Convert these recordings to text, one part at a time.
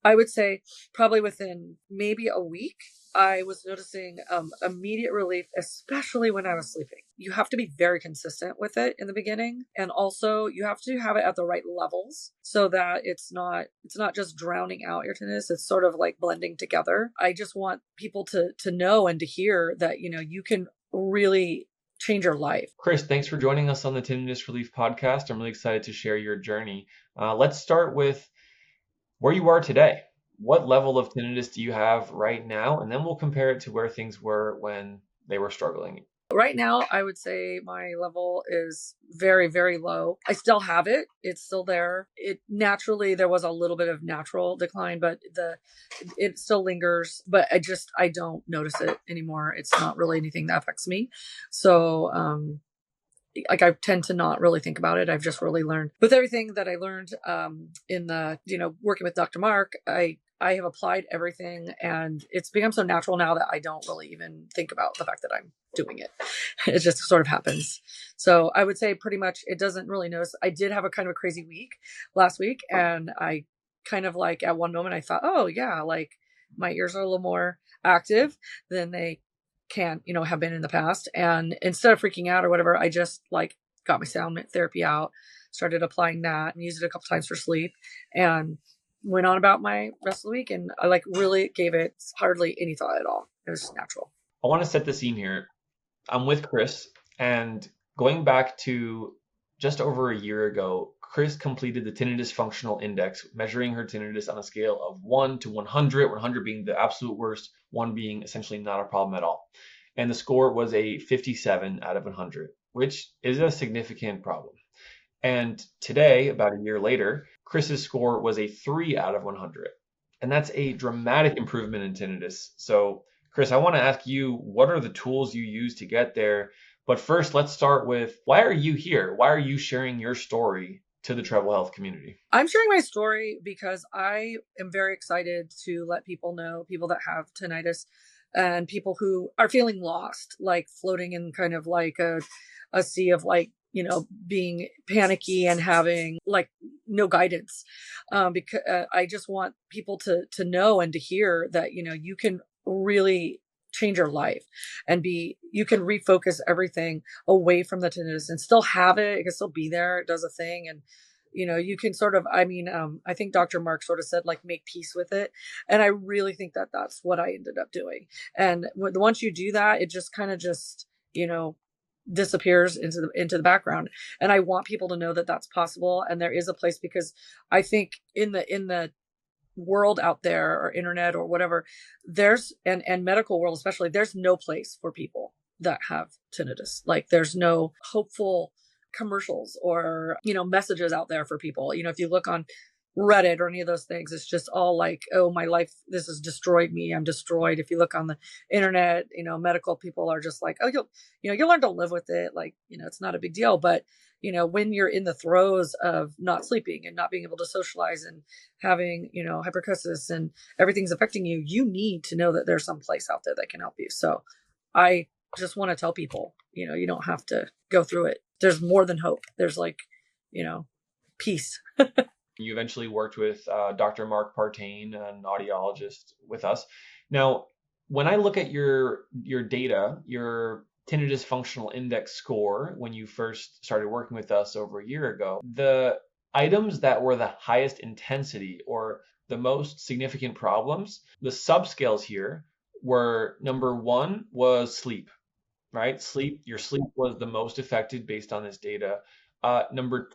I would say probably within maybe a week, I was noticing immediate relief, especially when I was sleeping. You have to be very consistent with it in the beginning. And also you have to have it at the right levels so that it's not just drowning out your tinnitus. It's sort of like blending together. I just want people to know and to hear that, you can really change your life. Kris, thanks for joining us on the Tinnitus Relief podcast. I'm really excited to share your journey. Let's start with where you are today. What level of tinnitus do you have right now? And then we'll compare it to where things were when they were struggling. Right now, I would say my level is very, very low. I still have it. It's still there. There was a little bit of natural decline, but it still lingers, but I don't notice it anymore. It's not really anything that affects me. So, I tend to not really think about it. I've just really learned with everything that I learned in the, working with Dr. Mark, I have applied everything and it's become so natural now that I don't really even think about the fact that I'm doing it. It just sort of happens. So I would say pretty much it doesn't really notice. I did have a kind of a crazy week last week and I kind of like at one moment I thought, oh yeah, like my ears are a little more active than they can, have been in the past. And instead of freaking out or whatever, I just like got my sound therapy out, started applying that and used it a couple times for sleep and went on about my rest of the week. And I like really gave it hardly any thought at all. It was natural. I want to set the scene here. I'm with Kris, and going back to just over a year ago, Kris completed the Tinnitus Functional Index, measuring her tinnitus on a scale of 1 to 100, 100 being the absolute worst, 1 being essentially not a problem at all. And the score was a 57 out of 100, which is a significant problem. And today, about a year later, Kris's score was a 3 out of 100. And that's a dramatic improvement in tinnitus. So, Kris, I want to ask you, what are the tools you use to get there? But first, let's start with, why are you here? Why are you sharing your story to the Treble Health community? I'm sharing my story because I am very excited to let people know, people that have tinnitus and people who are feeling lost, like floating in kind of like a sea of like, being panicky and having like no guidance. Because I just want people to know and to hear that, you can really change your life and you can refocus everything away from the tinnitus and still have it. It can still be there. It does a thing. And, you can sort of, I think Dr. Mark sort of said like, make peace with it. And I really think that that's what I ended up doing. And once you do that, it just kind of disappears into the background. And I want people to know that that's possible. And there is a place, because I think in the world out there or internet or whatever, there's and medical world especially, there's no place for people that have tinnitus. Like there's no hopeful commercials or messages out there for people. If you look on Reddit or any of those things, it's just all like, oh, my life, this has destroyed me, I'm destroyed. If you look on the internet, medical people are just like, oh, you'll learn to live with it, like, it's not a big deal. But when you're in the throes of not sleeping and not being able to socialize and having hypercusis and everything's affecting you, you need to know that there's some place out there that can help you. So I just want to tell people, you don't have to go through it. There's more than hope. There's like, peace. You eventually worked with Dr. Mark Partain, an audiologist with us. Now, when I look at your data, your Tinnitus Functional Index score, when you first started working with us over a year ago, the items that were the highest intensity or the most significant problems, the subscales here were, number 1 was sleep, right? Your sleep was the most affected based on this data. Number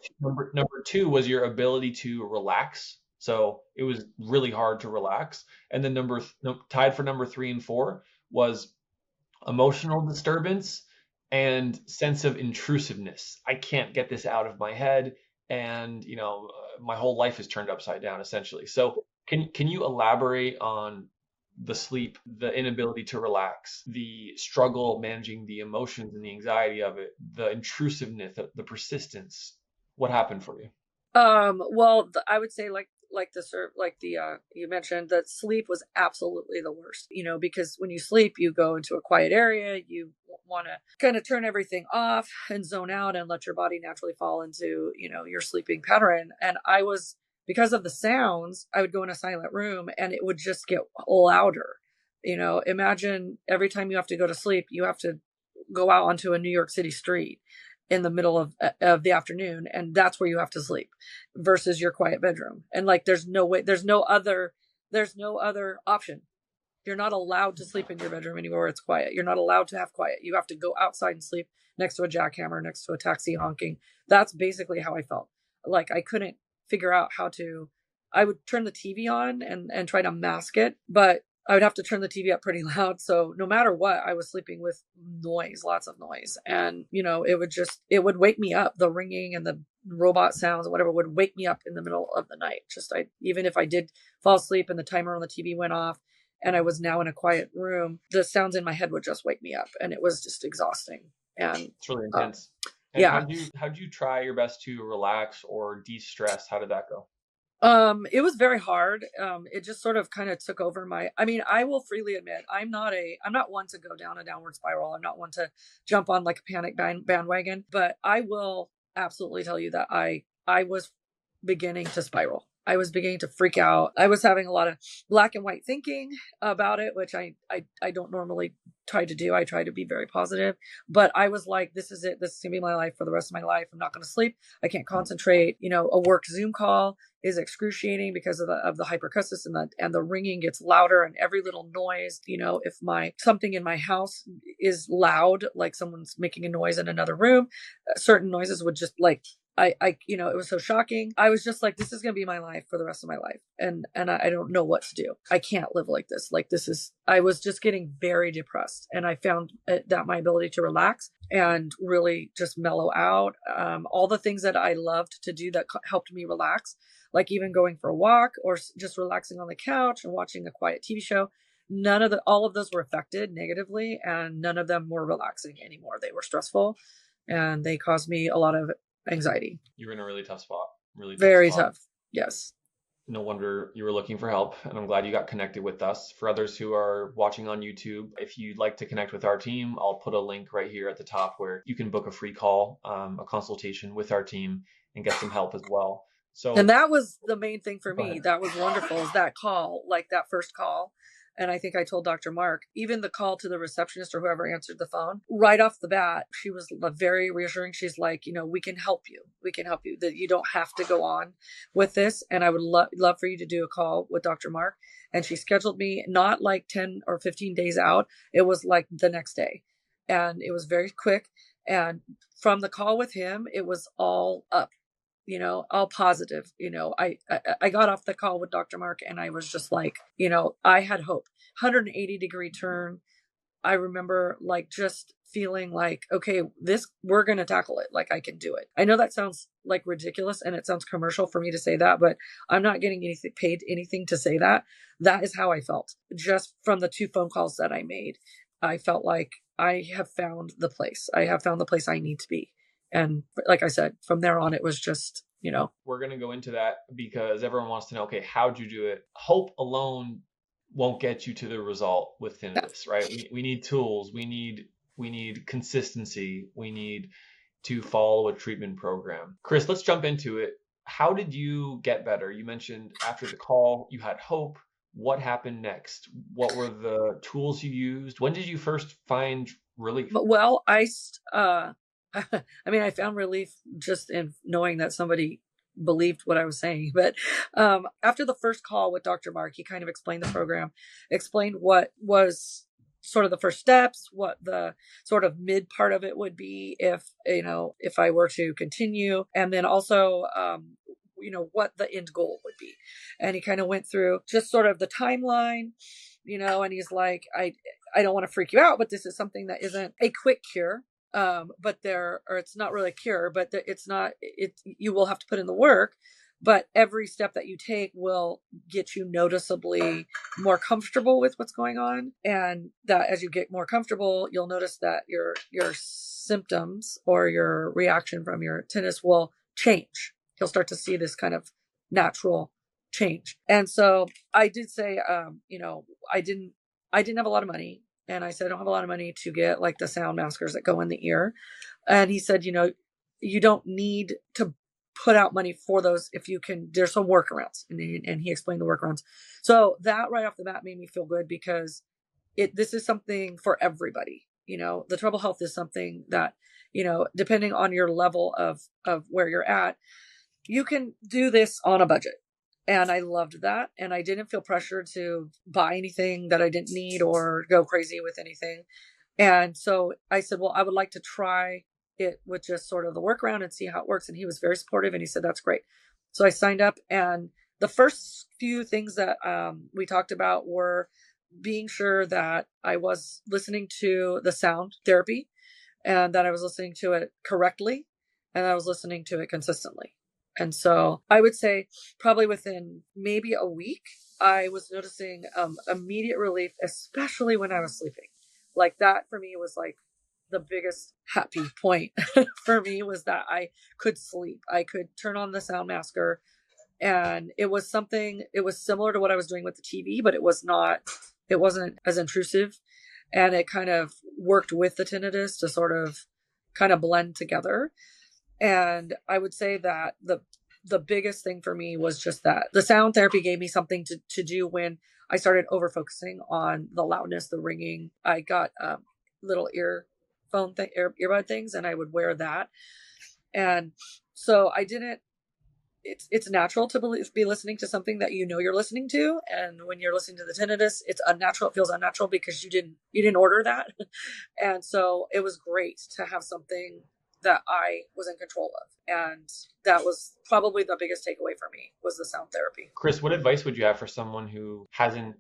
2 was your ability to relax. So it was really hard to relax. And then tied for number 3 and 4 was emotional disturbance and sense of intrusiveness. I can't get this out of my head, and my whole life is turned upside down essentially. So can you elaborate on the sleep, the inability to relax, the struggle managing the emotions and the anxiety of it, the intrusiveness, the persistence? What happened for you? Well, I would say you mentioned that sleep was absolutely the worst, because when you sleep, you go into a quiet area, you want to kind of turn everything off and zone out and let your body naturally fall into, your sleeping pattern. And I was because of the sounds, I would go in a silent room and it would just get louder. Imagine every time you have to go to sleep, you have to go out onto a New York City street in the middle of the afternoon, and that's where you have to sleep versus your quiet bedroom. And like, there's no way, there's no other option. You're not allowed to sleep in your bedroom anymore where it's quiet. You're not allowed to have quiet. You have to go outside and sleep next to a jackhammer, next to a taxi honking. That's basically how I felt. Like, I couldn't figure out how to. I would turn the TV on and try to mask it, but I would have to turn the TV up pretty loud. So no matter what, I was sleeping with noise, lots of noise. And, it would wake me up. The ringing and the robot sounds, whatever, would wake me up in the middle of the night. Even if I did fall asleep and the timer on the TV went off and I was now in a quiet room, the sounds in my head would just wake me up, and it was just exhausting. And It's really intense. And yeah, how'd you try your best to relax or de-stress? How did that go? it was very hard. It just sort of kind of took over I will freely admit, I'm not one to go down a downward spiral. I'm not one to jump on like a panic bandwagon, but I will absolutely tell you that I was beginning to spiral. I was beginning to freak out. I was having a lot of black and white thinking about it, which I don't normally try to do. I try to be very positive, but I was like, this is it. This is gonna be my life for the rest of my life. I'm not going to sleep. I can't concentrate. A work Zoom call is excruciating because of the hypercusis, and the ringing gets louder, and every little noise. If something in my house is loud, like someone's making a noise in another room, certain noises would just like, it was so shocking. I was just like, this is going to be my life for the rest of my life. And I don't know what to do. I can't live like this. Like, I was just getting very depressed, and I found that my ability to relax and really just mellow out, all the things that I loved to do that helped me relax, like even going for a walk or just relaxing on the couch and watching a quiet TV show. All of those were affected negatively, and none of them were relaxing anymore. They were stressful, and they caused me a lot of anxiety. You're in a really tough spot. Really tough Very spot. tough. Yes. No wonder you were looking for help, and I'm glad you got connected with us. For others who are watching on YouTube, if you'd like to connect with our team, I'll put a link right here at the top where you can book a free call, a consultation with our team, and get some help as well. And So that was the main thing for go me. ahead. That was wonderful, is that call, like that first call. And I think I told Dr. Mark, even the call to the receptionist or whoever answered the phone, right off the bat, she was very reassuring. She's like, we can help you. We can help you, that you don't have to go on with this. And I would love for you to do a call with Dr. Mark. And she scheduled me not like 10 or 15 days out. It was like the next day. And it was very quick. And from the call with him, it was all up, all positive. I got off the call with Dr. Mark, and I was just like, I had hope. 180-degree turn. I remember like just feeling like, okay, we're going to tackle it. Like, I can do it. I know that sounds like ridiculous, and it sounds commercial for me to say that, but I'm not getting paid anything to say that. That is how I felt just from the 2 phone calls that I made. I felt like I have found the place. I have found the place I need to be. And like I said, from there on, it was just, We're going to go into that because everyone wants to know, okay, how'd you do it? Hope alone won't get you to the result with yeah. tinnitus, right? We need tools. We need consistency. We need to follow a treatment program. Kris, let's jump into it. How did you get better? You mentioned after the call, you had hope. What happened next? What were the tools you used? When did you first find relief? Well, I found relief just in knowing that somebody believed what I was saying. But after the first call with Dr. Mark, he kind of explained the program, explained what was sort of the first steps, what the sort of mid part of it would be if I were to continue, and then also what the end goal would be. And he kind of went through just sort of the timeline, and he's like, I don't want to freak you out, but this is something that isn't a quick cure. It's not really a cure, but you will have to put in the work, but every step that you take will get you noticeably more comfortable with what's going on. And that as you get more comfortable, you'll notice that your symptoms or your reaction from your tinnitus will change. You'll start to see this kind of natural change. And so I did say, I didn't have a lot of money. And I said, I don't have a lot of money to get like the sound maskers that go in the ear. And he said, you don't need to put out money for those if you can. There's some workarounds, and he explained the workarounds. So that right off the bat made me feel good because this is something for everybody. The Treble Health is something that, depending on your level of where you're at, you can do this on a budget. And I loved that. And I didn't feel pressure to buy anything that I didn't need or go crazy with anything. And so I said, well, I would like to try it with just sort of the workaround and see how it works. And he was very supportive and he said, that's great. So I signed up, and the first few things that we talked about were being sure that I was listening to the sound therapy and that I was listening to it correctly and I was listening to it consistently. And so I would say probably within maybe a week, I was noticing immediate relief, especially when I was sleeping. Like that for me was like the biggest happy point for me was that I could sleep. I could turn on the sound masker, and it was similar to what I was doing with the TV, but it wasn't as intrusive, and it kind of worked with the tinnitus to sort of kind of blend together. And I would say that the biggest thing for me was just that the sound therapy gave me something to do when I started over focusing on the loudness, the ringing. I got little earbud things, and I would wear that. And so I didn't, it's natural to be listening to something that you're listening to, and when you're listening to the tinnitus, it's unnatural. It feels unnatural because you didn't order that. And so it was great to have something that I was in control of, and that was probably the biggest takeaway for me was the sound therapy. Kris, what advice would you have for someone who hasn't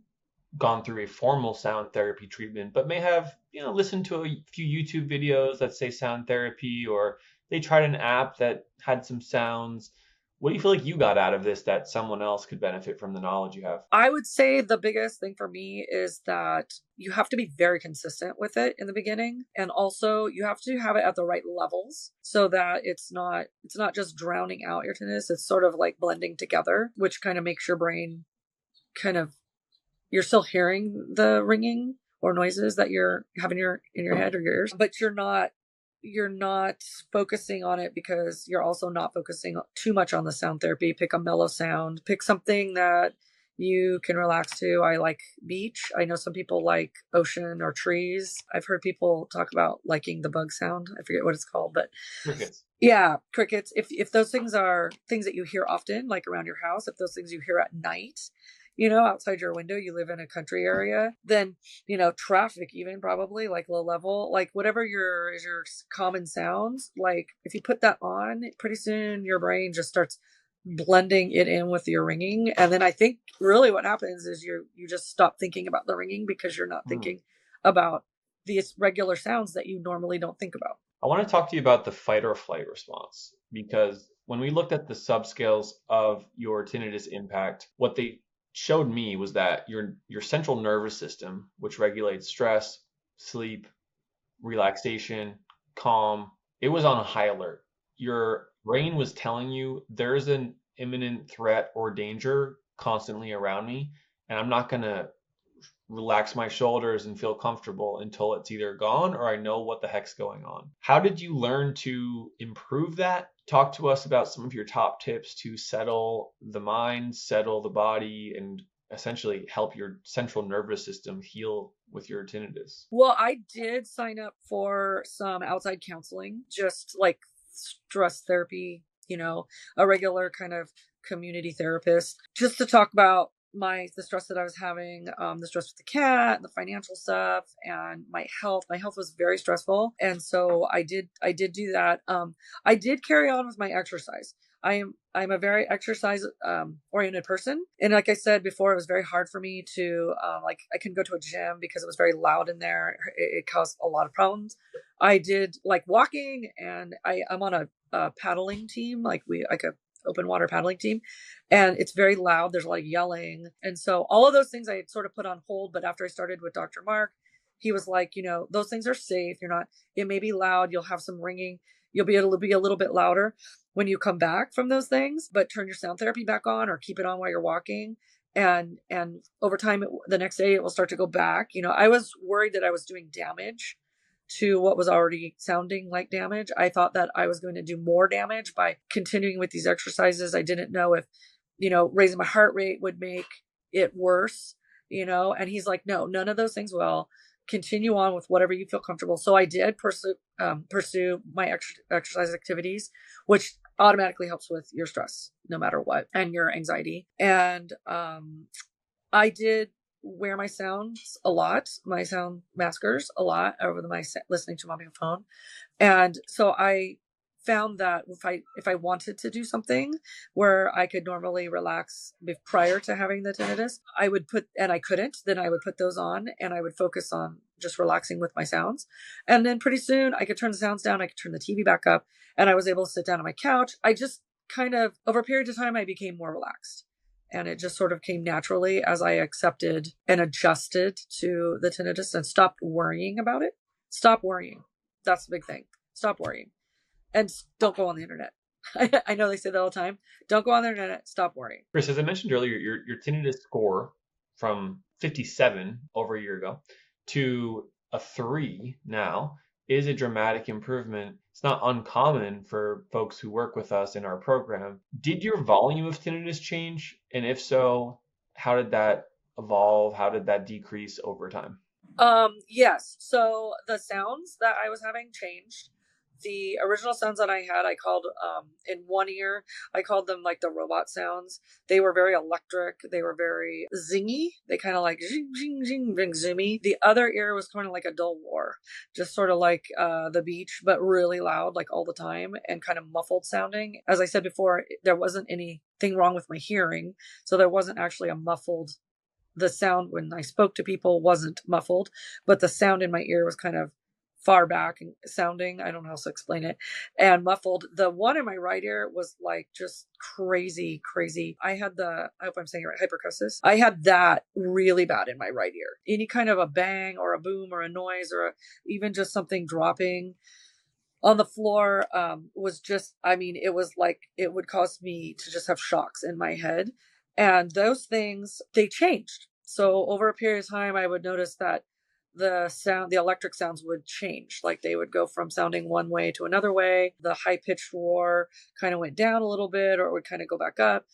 gone through a formal sound therapy treatment, but may have, listened to a few YouTube videos that say sound therapy, or they tried an app that had some sounds? What do you feel like you got out of this that someone else could benefit from the knowledge you have? I would say the biggest thing for me is that you have to be very consistent with it in the beginning. And also you have to have it at the right levels so that it's not just drowning out your tinnitus. It's sort of like blending together, which kind of makes your brain you're still hearing the ringing or noises that you're having in your head or your ears, but you're not focusing on it because you're also not focusing too much on the sound therapy. Pick a mellow sound, pick something that you can relax to. I like beach. I know some people like ocean or trees. I've heard people talk about liking the bug sound. I forget what it's called, but Crickets. Yeah, crickets. If those things are things that you hear often, like around your house, if those things you hear at night, outside your window, you live in a country area, then, traffic even probably like low level, like whatever your common sounds, like if you put that on, pretty soon your brain just starts blending it in with your ringing. And then I think really what happens is you just stop thinking about the ringing because you're not thinking about these regular sounds that you normally don't think about. I want to talk to you about the fight or flight response, because when we looked at the subscales of your tinnitus impact, what they showed me was that your central nervous system, which regulates stress, sleep, relaxation, calm, it was on high alert. Your brain was telling you there's an imminent threat or danger constantly around me, and I'm not going to relax my shoulders and feel comfortable until it's either gone or I know what the heck's going on. How did you learn to improve that? Talk to us about some of your top tips to settle the mind, settle the body, and essentially help your central nervous system heal with your tinnitus. Well, I did sign up for some outside counseling, just like stress therapy, a regular kind of community therapist, just to talk about the stress that I was having, the stress with the cat, the financial stuff, and my health. My health was very stressful, and so I did do that. I did carry on with my exercise. I'm a very exercise oriented person, and like I said before, it was very hard for me to I couldn't go to a gym because it was very loud in there. It caused a lot of problems. I did like walking, and I'm on a paddling team, like a open water paddling team, and it's very loud. There's a lot of yelling, and so all of those things I had sort of put on hold. But after I started with Dr. Mark, he was like, those things are safe. It may be loud, you'll have some ringing, you'll be able to be a little bit louder when you come back from those things, but turn your sound therapy back on or keep it on while you're walking, and over time the next day it will start to go back. I was worried that I was doing damage to what was already sounding like damage. I thought that I was going to do more damage by continuing with these exercises. I didn't know if, raising my heart rate would make it worse, and he's like, no, none of those things will. Continue on with whatever you feel comfortable. So I did pursue my exercise activities, which automatically helps with your stress, no matter what, and your anxiety. And I did wear my sounds a lot, my sound maskers a lot over my listening to my phone. And so I found that if I wanted to do something where I could normally relax prior to having the tinnitus, and I couldn't, then I would put those on and I would focus on just relaxing with my sounds. And then pretty soon I could turn the sounds down, I could turn the TV back up, and I was able to sit down on my couch. I just kind of, over a period of time, I became more relaxed. And it just sort of came naturally as I accepted and adjusted to the tinnitus and stopped worrying about it. Stop worrying. That's the big thing. Stop worrying. And don't go on the internet. I know they say that all the time. Don't go on the internet. Stop worrying. Kris, as I mentioned earlier, your tinnitus score from 57 over a year ago to a 3 now is a dramatic improvement. It's not uncommon for folks who work with us in our program. Did your volume of tinnitus change? And if so, how did that evolve? How did that decrease over time? Yes. So the sounds that I was having changed. The original sounds that I had, I called, in one ear, I called them like the robot sounds. They were very electric. They were very zingy. They kind of like zing, zing, zing, zing, zoomy. The other ear was kind of like a dull roar, just sort of like, the beach, but really loud, like all the time, and kind of muffled sounding. As I said before, there wasn't anything wrong with my hearing. So there wasn't actually the sound when I spoke to people wasn't muffled, but the sound in my ear was kind of far back and sounding. I don't know how to explain it, and muffled. The one in my right ear was like just crazy, crazy. I hope I'm saying it right, hypercusis. I had that really bad in my right ear. Any kind of a bang or a boom or a noise or even just something dropping on the floor was just, it was like it would cause me to just have shocks in my head. And those things, they changed. So over a period of time, I would notice that the electric sounds would change. Like they would go from sounding one way to another way. The high pitched roar kind of went down a little bit, or it would kind of go back up.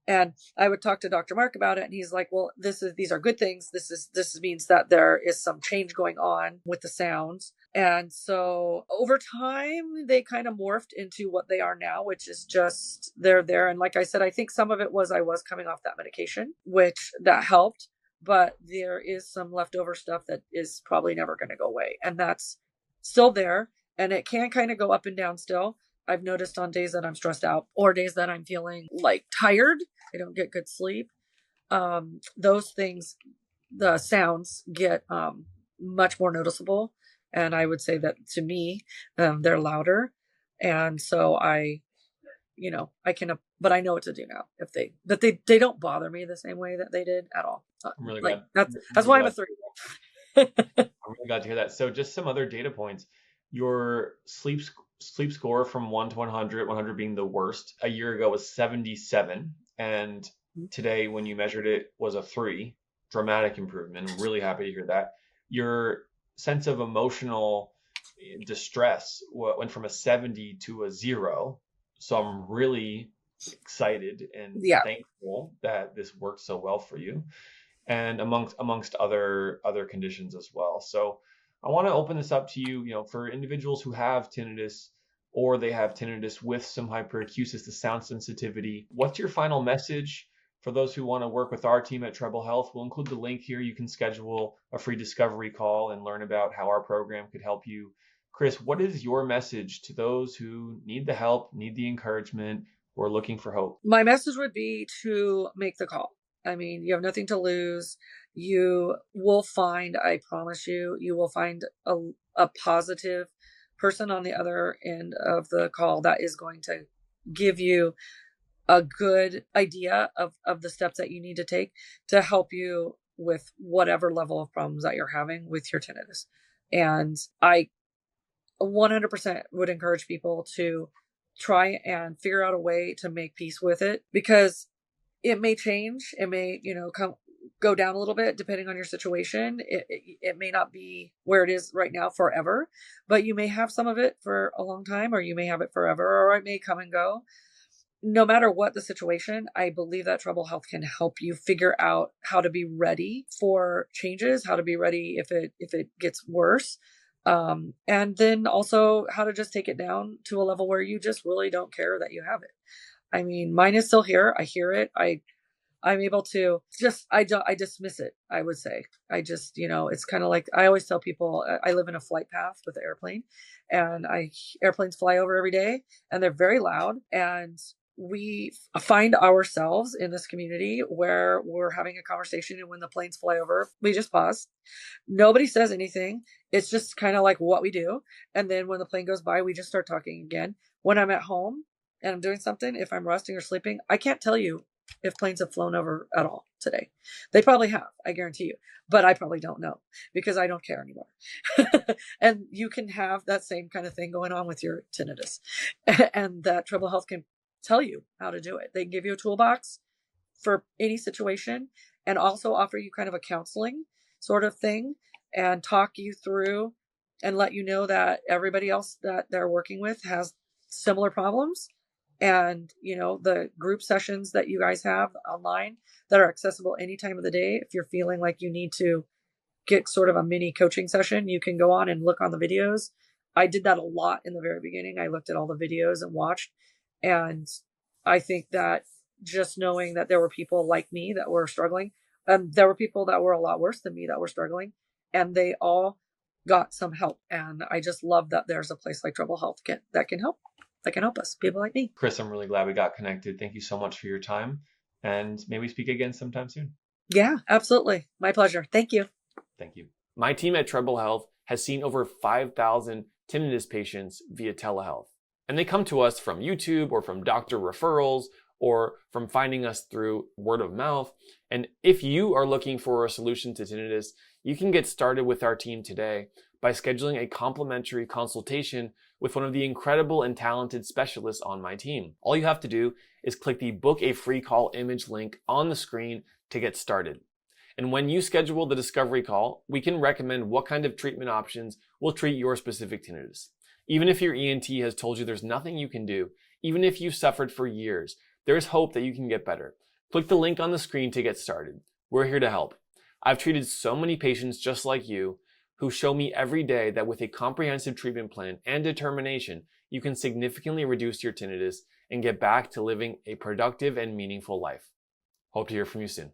And I would talk to Dr. Mark about it, and he's like, well, these are good things. This means that there is some change going on with the sounds. And so over time, they kind of morphed into what they are now, which is just they're there. And like I said, I think some of it was I was coming off that medication, which that helped. But there is some leftover stuff that is probably never going to go away. And that's still there. And it can kind of go up and down still. I've noticed on days that I'm stressed out or days that I'm feeling like tired, I don't get good sleep. Those things, the sounds get much more noticeable. And I would say that to me, they're louder. And so I can, but I know what to do now but they don't bother me the same way that they did at all. I'm really like glad. that's why I'm a 3. I'm really glad to hear that. So just some other data points. Your sleep score from 1 to 100, 100 being the worst, a year ago was 77. And today when you measured it was a 3. Dramatic improvement. I'm really happy to hear that. Your sense of emotional distress went from a 70 to a 0. So I'm really excited and thankful that this worked so well for you, and amongst other conditions as well. So I want to open this up to you, for individuals who have tinnitus or they have tinnitus with some hyperacusis, the sound sensitivity. What's your final message for those who want to work with our team at Treble Health? We'll include the link here. You can schedule a free discovery call and learn about how our program could help you. Kris, what is your message to those who need the help, need the encouragement, or looking for hope? My message would be to make the call. You have nothing to lose. You will find, I promise you, you will find a positive person on the other end of the call that is going to give you a good idea of the steps that you need to take to help you with whatever level of problems that you're having with your tinnitus. And I 100% would encourage people to try and figure out a way to make peace with it, because it may change. It may, go down a little bit depending on your situation. It may not be where it is right now forever, but you may have some of it for a long time, or you may have it forever, or it may come and go. No matter what the situation, I believe that Treble Health can help you figure out how to be ready for changes, how to be ready if it gets worse. And then also how to just take it down to a level where you just really don't care that you have it. I mean, mine is still here. I hear it. I'm able to just, I dismiss it, I would say. I just, it's kind of like, I always tell people, I live in a flight path with the airplane, and airplanes fly over every day, and they're very loud. And we find ourselves in this community where we're having a conversation, and when the planes fly over, we just pause. Nobody says anything. It's just kind of like what we do. And then when the plane goes by, we just start talking again. When I'm at home and I'm doing something, if I'm resting or sleeping, I can't tell you if planes have flown over at all today. They probably have, I guarantee you, but I probably don't know because I don't care anymore. And you can have that same kind of thing going on with your tinnitus, and that Treble Health can tell you how to do it. They can give you a toolbox for any situation, and also offer you kind of a counseling sort of thing, and talk you through and let you know that everybody else that they're working with has similar problems. And the group sessions that you guys have online that are accessible any time of the day, if you're feeling like you need to get sort of a mini coaching session, you can go on and look on the videos. I did that a lot in the very beginning. I looked at all the videos and watched, and I think that just knowing that there were people like me that were struggling, there were people that were a lot worse than me that were struggling, and they all got some help. And I just love that there's a place like Treble Health that can help us, people like me. Kris, I'm really glad we got connected. Thank you so much for your time, and may we speak again sometime soon. Yeah, absolutely. My pleasure. Thank you. Thank you. My team at Treble Health has seen over 5,000 tinnitus patients via telehealth. And they come to us from YouTube or from doctor referrals or from finding us through word of mouth. And if you are looking for a solution to tinnitus, you can get started with our team today by scheduling a complimentary consultation with one of the incredible and talented specialists on my team. All you have to do is click the book a free call image link on the screen to get started. And when you schedule the discovery call, we can recommend what kind of treatment options will treat your specific tinnitus. Even if your ENT has told you there's nothing you can do, even if you've suffered for years, there's hope that you can get better. Click the link on the screen to get started. We're here to help. I've treated so many patients just like you who show me every day that with a comprehensive treatment plan and determination, you can significantly reduce your tinnitus and get back to living a productive and meaningful life. Hope to hear from you soon.